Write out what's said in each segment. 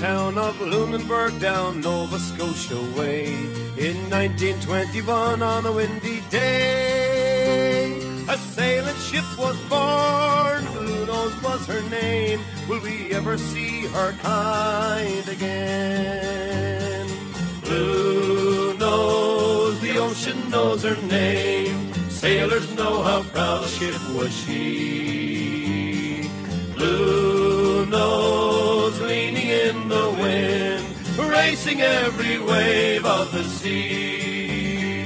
town of Lunenburg down Nova Scotia way. In 1921 on a windy day, a sailing ship was born, Bluenose was her name. Will we ever see her kind again? Bluenose, the ocean knows her name. Sailors know how proud a ship was she. Bluenose, leaning in the wind, racing every wave of the sea.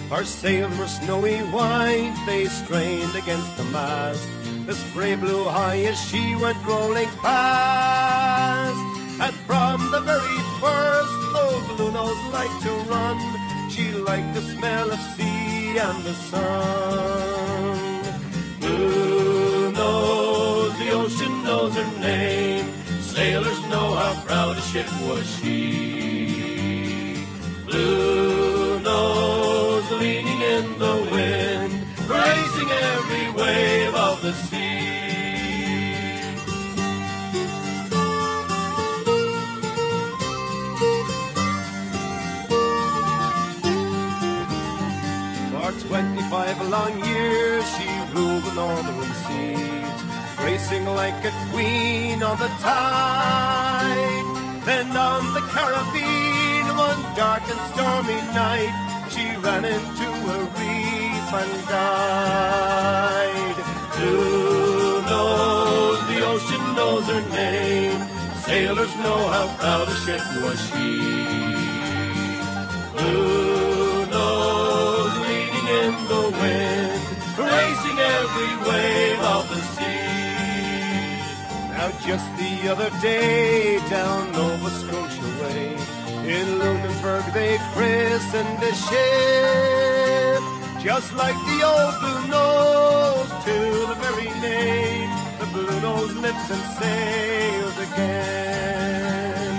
Her sails were snowy white, they strained against the mast. The spray blew high as she went rolling past. And from the very first, though Bluenose liked to run, she liked the smell of sea and the sun. Bluenose, the ocean knows her name. Sailors know how proud a ship was she. Bluenose, leaning in the wind, racing every wave of the sea. For 25 long years she ruled the northern seas, racing like a queen on the tide. Then on the Caribbean, one dark and stormy night, she ran into a reef and died. Bluenose, the ocean knows her name. Sailors know how proud a ship was she. Bluenose, leaning in the wind, racing every wave of the sea. Now just the other day, down Nova Scotia way, in Lunenburg they christened a ship, just like the old Bluenose, to the very name. The Bluenose lives and sails again.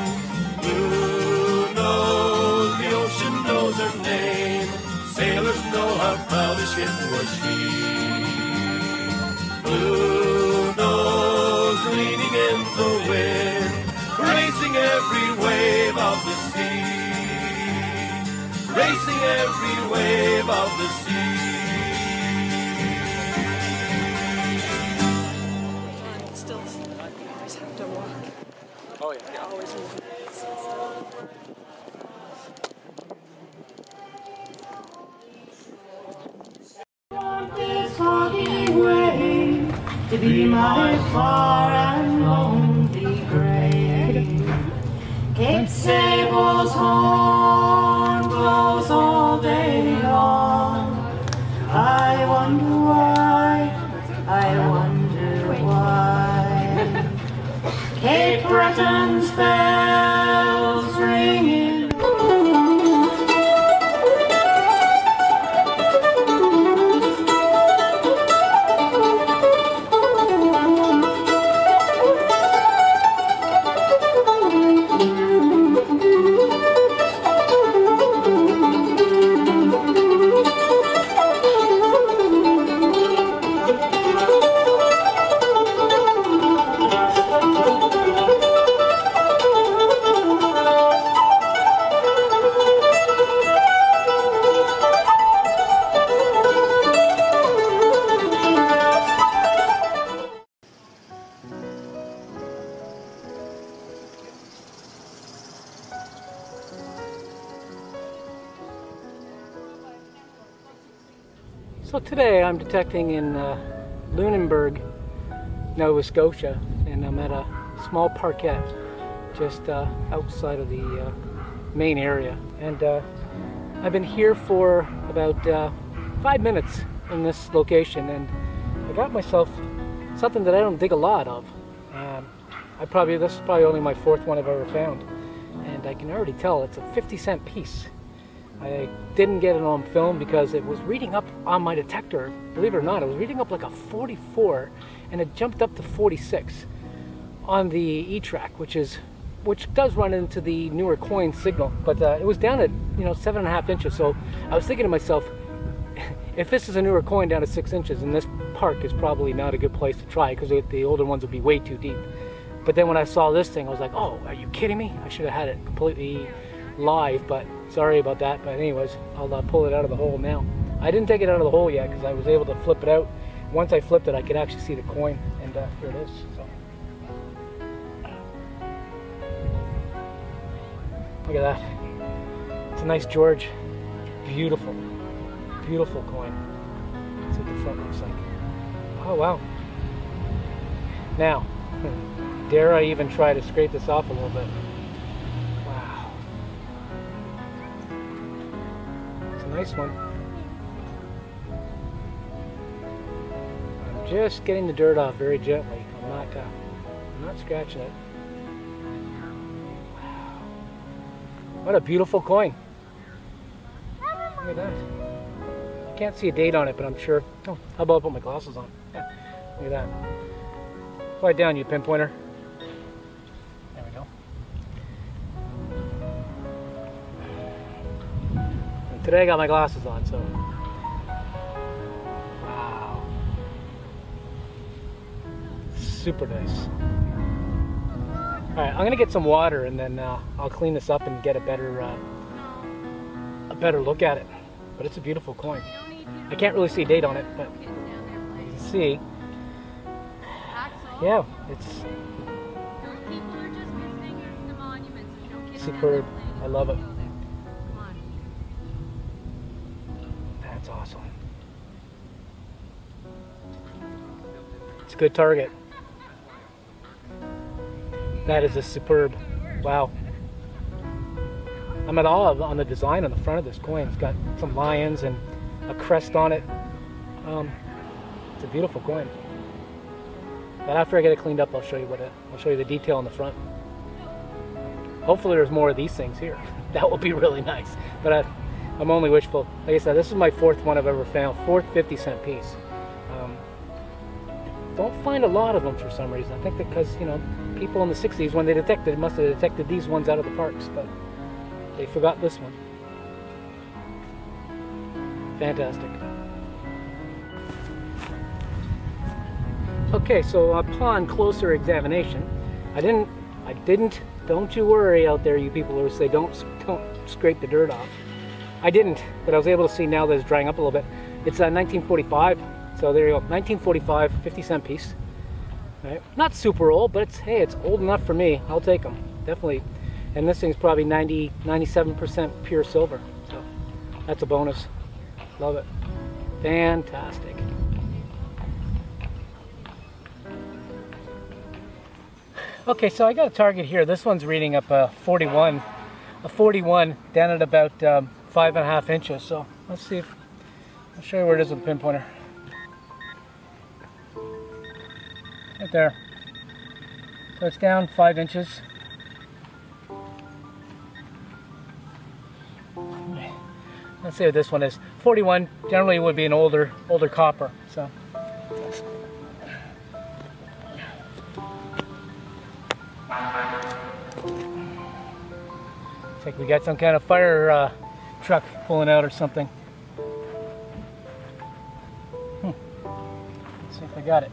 Bluenose, the ocean knows her name. Sailors know how proud a ship was she. Bluenose, leaning in the wind, racing every wave of the sea. Racing every wave of the sea. Still, you always have to walk. Oh yeah. You're always moving. This foggy way to be my far and lonely grave. Cape Sable's horn blows all day long. I wonder why, I wonder why. Cape Breton's bells ringing. So today I'm detecting in Lunenburg, Nova Scotia, and I'm at a small parkette just outside of the main area. And I've been here for about 5 minutes in this location, and I got myself something that I don't dig a lot of. This is probably only my fourth one I've ever found, and I can already tell it's a 50-cent piece. I didn't get it on film because it was reading up on my detector. Believe it or not, it was reading up like a 44, and it jumped up to 46 on the E-track, which does run into the newer coin signal. But it was down at 7.5 inches. So I was thinking to myself, if this is a newer coin down to 6 inches, then this park is probably not a good place to try, because the older ones would be way too deep. But then when I saw this thing, I was like, oh, are you kidding me? I should have had it completely live, but sorry about that. But anyways, I'll pull it out of the hole now. I didn't take it out of the hole yet because I was able to flip it out. Once I flipped it, I could actually see the coin, and here it is. So. Look at that. It's a nice George. Beautiful, beautiful coin. That's what the front looks like. Oh, wow. Now, dare I even try to scrape this off a little bit? Wow. It's a nice one. I'm just getting the dirt off very gently. I'm not scratching it. Wow. What a beautiful coin. Look at that. I can't see a date on it, but I'm sure. Oh, how about I put my glasses on? Yeah. Look at that. Slide down, you pinpointer. There we go. And today I got my glasses on, so. Wow. Super nice. Alright, I'm gonna get some water and then I'll clean this up and get a better look at it. But it's a beautiful coin. I can't really see a date on it, but you can see. Yeah, it's superb. I love it. That's awesome. It's a good target. That is a superb. Wow. I'm at awe on the design on the front of this coin. It's got some lions and a crest on it. It's a beautiful coin. But after I get it cleaned up, I'll show you I'll show you the detail on the front. Hopefully, there's more of these things here. That will be really nice. But I'm only wishful. Like I said, this is my fourth one I've ever found. Fourth 50-cent piece. Don't find a lot of them for some reason. I think because people in the 60s when they detected it must have detected these ones out of the parks, but they forgot this one. Fantastic. Okay, so upon closer examination, don't you worry out there, you people who say don't scrape the dirt off. I didn't, but I was able to see now that it's drying up a little bit. It's 1945, so there you go, 1945, 50-cent piece. Right? Not super old, but it's old enough for me. I'll take them, definitely. And this thing's probably 97% pure silver, so that's a bonus. Love it. Fantastic. Okay, so I got a target here. This one's reading up a 41 down at about 5.5 inches. So let's see if I'll show you where it is with the pinpointer. Right there. So it's down 5 inches. Let's see what this one is. 41 generally would be an older copper. So. Looks like we got some kind of fire truck pulling out or something. Let's see if I got it.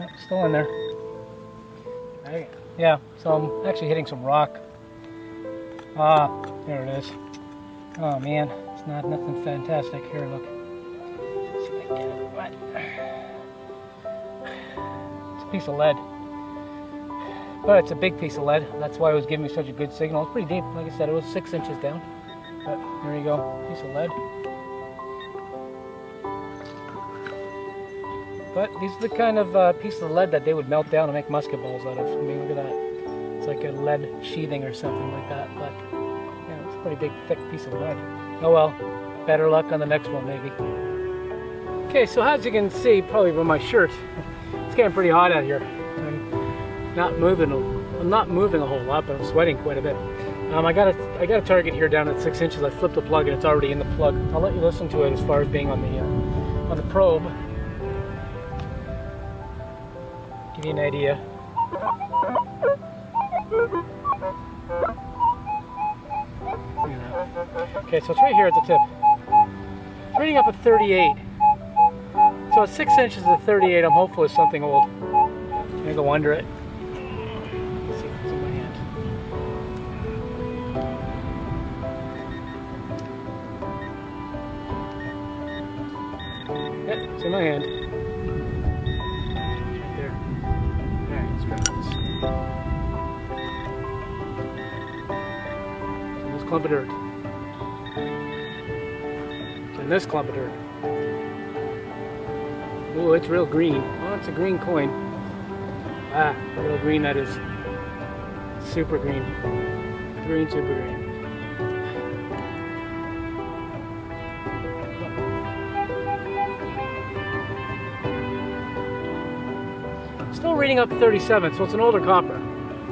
Oh, still in there. Right. Yeah, so I'm actually hitting some rock. Ah, there it is. Oh man, it's nothing fantastic. Here, look. Let's see if I can get it wet. It's a piece of lead. But it's a big piece of lead. That's why it was giving me such a good signal. It's pretty deep. Like I said, it was 6 inches down. But there you go, piece of lead. But these are the kind of pieces of lead that they would melt down and make musket balls out of. I mean, look at that. It's like a lead sheathing or something like that. But yeah, it's a pretty big, thick piece of lead. Oh well, better luck on the next one, maybe. Okay, so as you can see, probably from my shirt, it's getting pretty hot out here. I'm not moving a whole lot, but I'm sweating quite a bit. I got a target here down at 6 inches. I flipped the plug and it's already in the plug. I'll let you listen to it as far as being on the probe. Give you an idea. Okay, so it's right here at the tip. It's reading up at 38. So 6 inches of 38, I'm hopeful is something old. I'm gonna go under it. Let's see if it's in my hand. Yep, it's in my hand. Right there. Alright, let's grab this. So this clump of dirt. And this clump of dirt. Oh, it's real green. Oh, it's a green coin. Ah, real green that is. Super green. Green, super green. Still reading up to 37, so it's an older copper.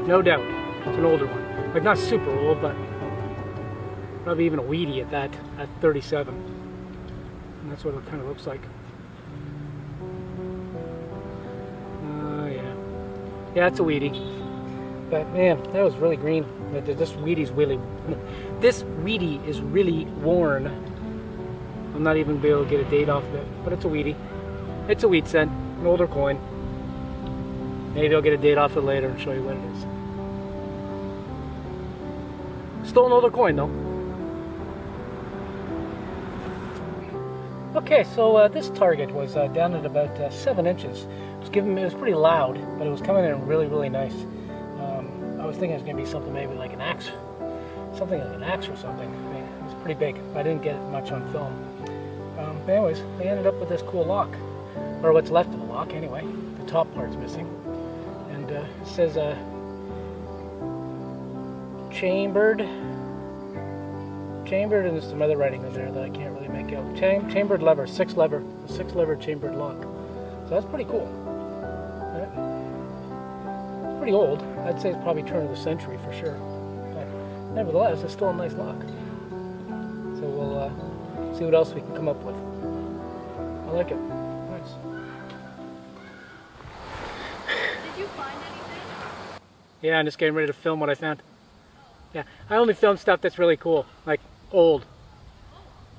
No doubt. It's an older one. Like not super old, but probably even a weedy at that, at 37. And that's what it kind of looks like. Yeah, it's a weedy. But man, that was really green. This weedy's really, this weedy is really worn. I'm not even gonna be able to get a date off of it, but it's a weedy. It's a wheat cent, an older coin. Maybe I'll get a date off it later and show you what it is. Still an older coin though. Okay, so this target was down at about 7 inches. It was pretty loud, but it was coming in really, really nice. I was thinking it was going to be something maybe like an axe, something like an axe or something. I mean, it was pretty big. I didn't get it much on film. But anyways, we ended up with this cool lock, or what's left of the lock anyway. The top part's missing, and it says chambered, and there's some other writing in there that I can't really make out. Chambered lever, six lever chambered lock. So that's pretty cool. Right? It's pretty old. I'd say it's probably turn of the century for sure. But nevertheless, it's still a nice lock. So we'll see what else we can come up with. I like it. Nice. Did you find anything? Yeah, I'm just getting ready to film what I found. Yeah, I only film stuff that's really cool, like old.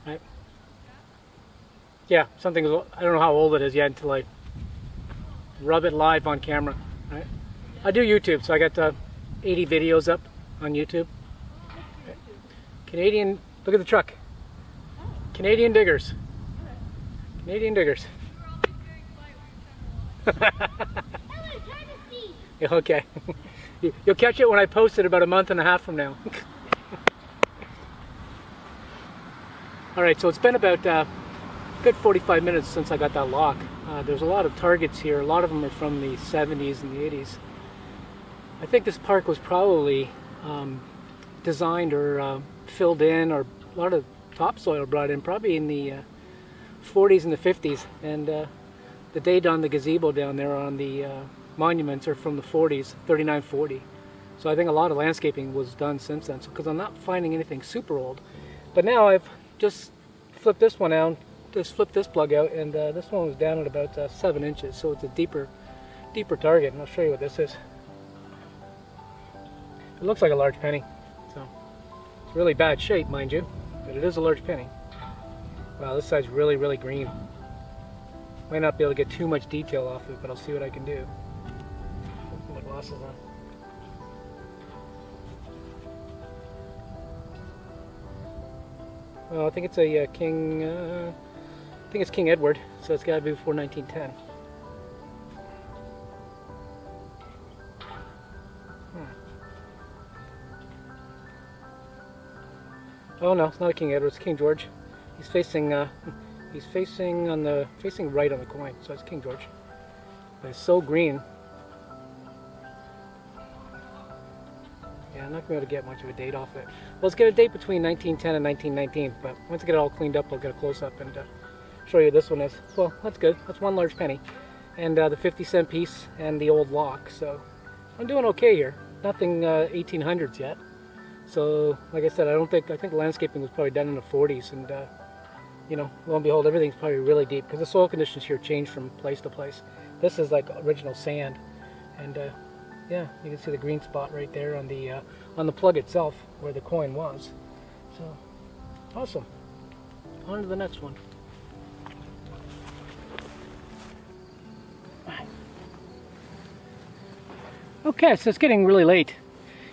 Right? Yeah, something, I don't know how old it is yet until I rub it live on camera. Right? I do YouTube, so I got 80 videos up on YouTube. Okay. Canadian, look at the truck. Canadian diggers. Canadian diggers. Okay. You'll catch it when I post it about a month and a half from now. Alright, so it's been about good 45 minutes since I got that lock. There's a lot of targets here. A lot of them are from the 70s and the 80s. I think this park was probably designed or filled in, or a lot of topsoil brought in, probably in the 40s and the 50s. And the date on the gazebo down there on the monuments are from the 40s, 3940. So I think a lot of landscaping was done since then, because I'm not finding anything super old. But now I've just flipped this one out, just flipped this plug out, and this one was down at about 7 inches, so it's a deeper target, and I'll show you what this is. It looks like a large penny, so it's really bad shape, mind you, but it is a large penny. Wow, this side's really, really green. Might not be able to get too much detail off of it, but I'll see what I can do. Put my glasses on. Well, I think it's a King. I think it's King Edward, so it's got to be before 1910. Oh no, it's not a King Edward. It's King George. He's facing right on the coin, so it's King George. But it's so green. Yeah, I'm not going to be able to get much of a date off it. Well, let's get a date between 1910 and 1919, but once I get it all cleaned up, I'll get a close-up and show you this one is. Well, that's good. That's one large penny. And the 50-cent piece and the old lock, so I'm doing okay here. Nothing 1800s yet. So, like I said, I think landscaping was probably done in the 40s, and you know, lo and behold, everything's probably really deep, because the soil conditions here change from place to place. This is like original sand, and yeah, you can see the green spot right there on the plug itself where the coin was. So, awesome. On to the next one. Okay, so it's getting really late,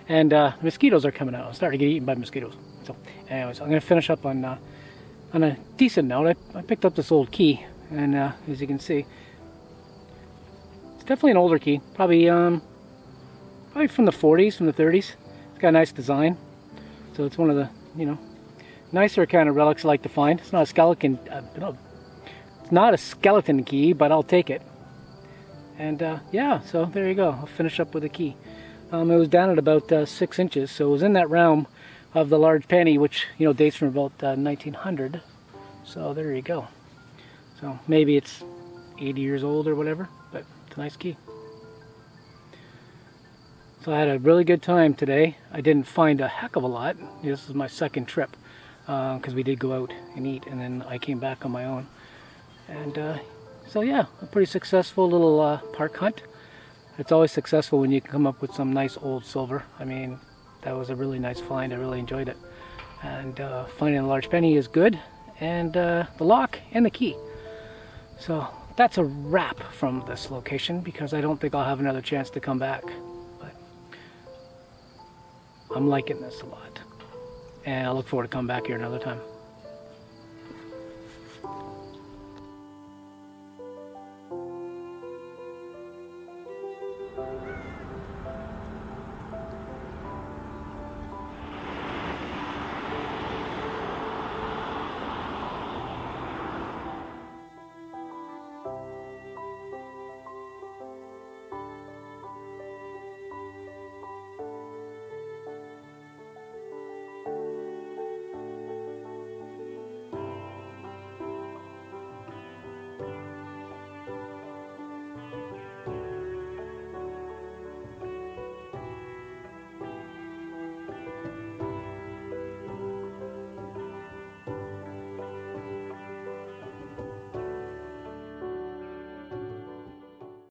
and mosquitoes are coming out. I'm starting to get eaten by mosquitoes. So, anyways, I'm going to finish up on a decent note. I picked up this old key, and as you can see, it's definitely an older key. Probably from the 40s, from the 30s. It's got a nice design. So it's one of the, nicer kind of relics I like to find. It's not a skeleton. It's not a skeleton key, but I'll take it. And yeah, so there you go. I'll finish up with a key. It was down at about 6 inches, so it was in that realm of the large penny, which dates from about 1900. So there you go. So maybe it's 80 years old or whatever, but it's a nice key. So I had a really good time today. I didn't find a heck of a lot. This is my second trip because we did go out and eat, and then I came back on my own. And so yeah, a pretty successful little park hunt. It's always successful when you can come up with some nice old silver. I mean, that was a really nice find. I really enjoyed it. And finding a large penny is good, and the lock and the key. So that's a wrap from this location because I don't think I'll have another chance to come back. But I'm liking this a lot, and I look forward to coming back here another time.